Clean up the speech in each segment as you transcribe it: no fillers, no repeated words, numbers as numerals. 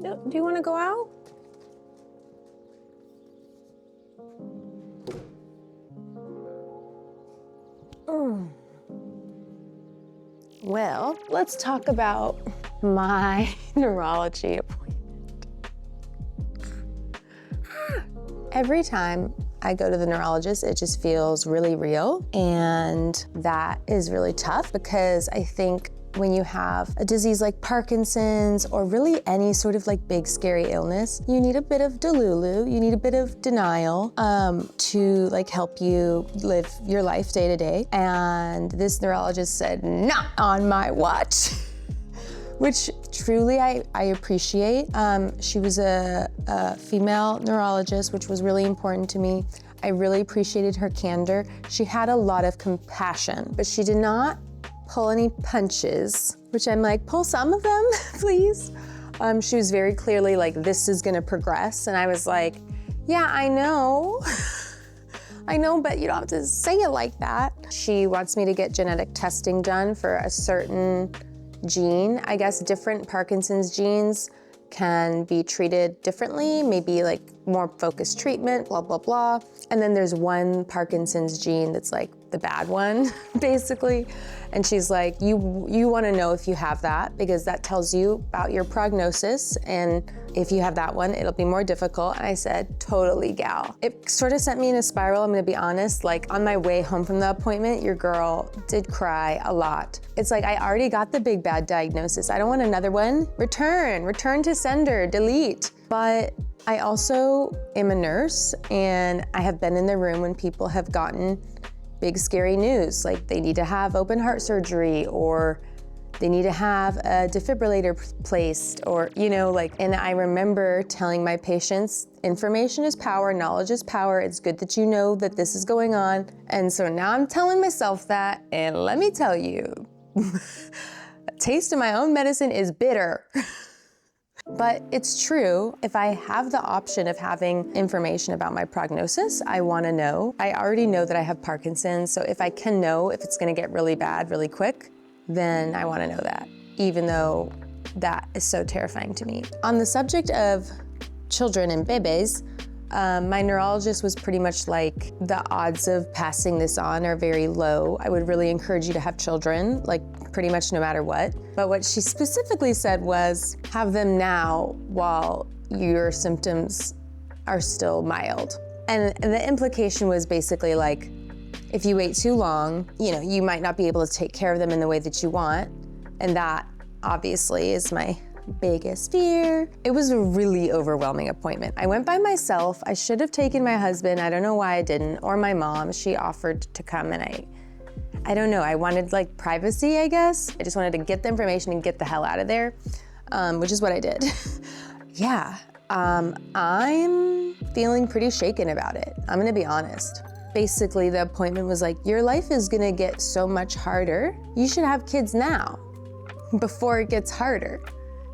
Do you want to go out? Well, let's talk about my neurology appointment. Every time I go to the neurologist, it just feels really real. And that is really tough because I think when you have a disease like Parkinson's or really any sort of like big scary illness, you need a bit of delulu, you need a bit of denial to like help you live your life day to day. And this neurologist said, not on my watch. Which truly I appreciate. She was a female neurologist, which was really important to me. I really appreciated her candor. She had a lot of compassion, but she did not pull any punches, which I'm like, pull some of them, please. She was very clearly like, this is gonna progress. And I was like, yeah, I know. I know, but you don't have to say it like that. She wants me to get genetic testing done for a certain gene. I guess different Parkinson's genes can be treated differently, maybe like more focused treatment, blah, blah, blah. And then there's one Parkinson's gene that's like the bad one, basically. And she's like, you wanna know if you have that because that tells you about your prognosis. And if you have that one, it'll be more difficult. And I said, totally, gal. It sort of sent me in a spiral, I'm gonna be honest. Like on my way home from the appointment, your girl did cry a lot. It's like, I already got the big bad diagnosis. I don't want another one. Return to sender, delete. But I also am a nurse and I have been in the room when people have gotten big scary news, like they need to have open heart surgery or they need to have a defibrillator placed or, you know, like, and I remember telling my patients, information is power, knowledge is power. It's good that you know that this is going on. And so now I'm telling myself that, and let me tell you, a taste of my own medicine is bitter. But it's true, if I have the option of having information about my prognosis, I wanna know. I already know that I have Parkinson's, so if I can know if it's gonna get really bad really quick, then I wanna know that, even though that is so terrifying to me. On the subject of children and babies, my neurologist was pretty much like, the odds of passing this on are very low. I would really encourage you to have children, like pretty much no matter what. But what she specifically said was, have them now while your symptoms are still mild. And the implication was basically like, if you wait too long, you know, you might not be able to take care of them in the way that you want. And that obviously is my biggest fear. It was a really overwhelming appointment. I went by myself. I should have taken my husband. I don't know why I didn't, or my mom. She offered to come and I don't know. I wanted like privacy, I guess. I just wanted to get the information and get the hell out of there, which is what I did. Yeah, I'm feeling pretty shaken about it. I'm gonna be honest. Basically, the appointment was like, your life is gonna get so much harder. You should have kids now before it gets harder.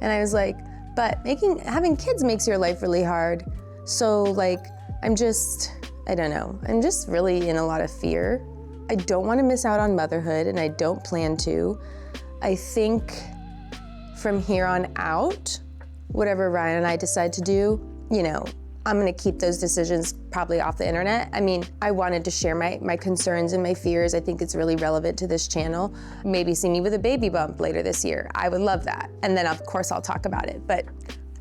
And I was like, but having kids makes your life really hard. So like, I don't know. I'm just really in a lot of fear. I don't want to miss out on motherhood and I don't plan to. I think from here on out, whatever Ryan and I decide to do, you know, I'm gonna keep those decisions probably off the internet. I mean, I wanted to share my concerns and my fears. I think it's really relevant to this channel. Maybe see me with a baby bump later this year. I would love that. And then of course I'll talk about it. But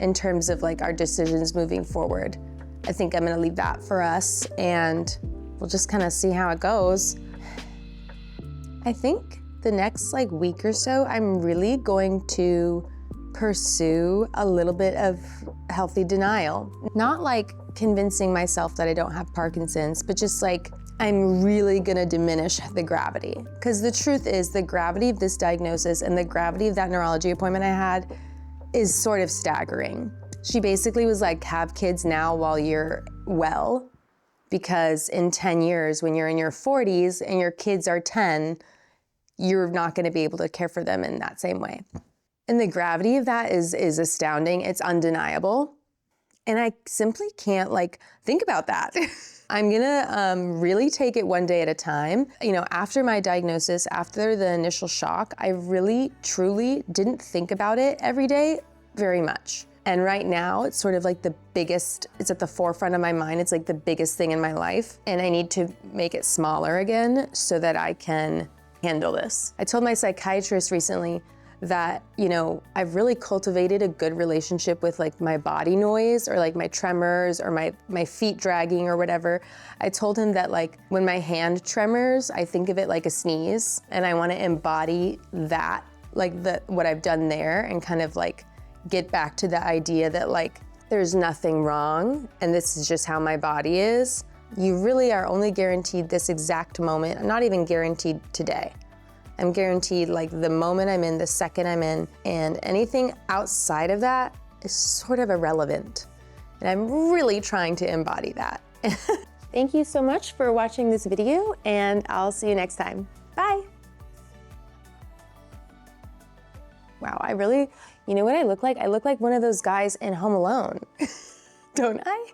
in terms of like our decisions moving forward, I think I'm gonna leave that for us and we'll just kind of see how it goes. I think the next like week or so, I'm really going to pursue a little bit of healthy denial. Not like convincing myself that I don't have Parkinson's, but just like, I'm really gonna diminish the gravity. Because the truth is, the gravity of this diagnosis and the gravity of that neurology appointment I had is sort of staggering. She basically was like, have kids now while you're well, because in 10 years, when you're in your 40s and your kids are 10, you're not gonna be able to care for them in that same way. And the gravity of that is astounding. It's undeniable. And I simply can't like think about that. I'm gonna really take it one day at a time. You know, after my diagnosis, after the initial shock, I really, truly didn't think about it every day very much. And right now, it's sort of like the biggest, it's at the forefront of my mind. It's like the biggest thing in my life. And I need to make it smaller again so that I can handle this. I told my psychiatrist recently that, I've really cultivated a good relationship with like my body noise or like my tremors or my feet dragging or whatever. I told him that like when my hand tremors, I think of it like a sneeze, and I want to embody that, like what I've done there, and kind of like get back to the idea that like there's nothing wrong and this is just how my body is. You really are only guaranteed this exact moment. I'm not even guaranteed today. I'm guaranteed like the moment I'm in, the second I'm in, and anything outside of that is sort of irrelevant. And I'm really trying to embody that. Thank you so much for watching this video, and I'll see you next time. Bye. Wow, you know what I look like? I look like one of those guys in Home Alone, don't I?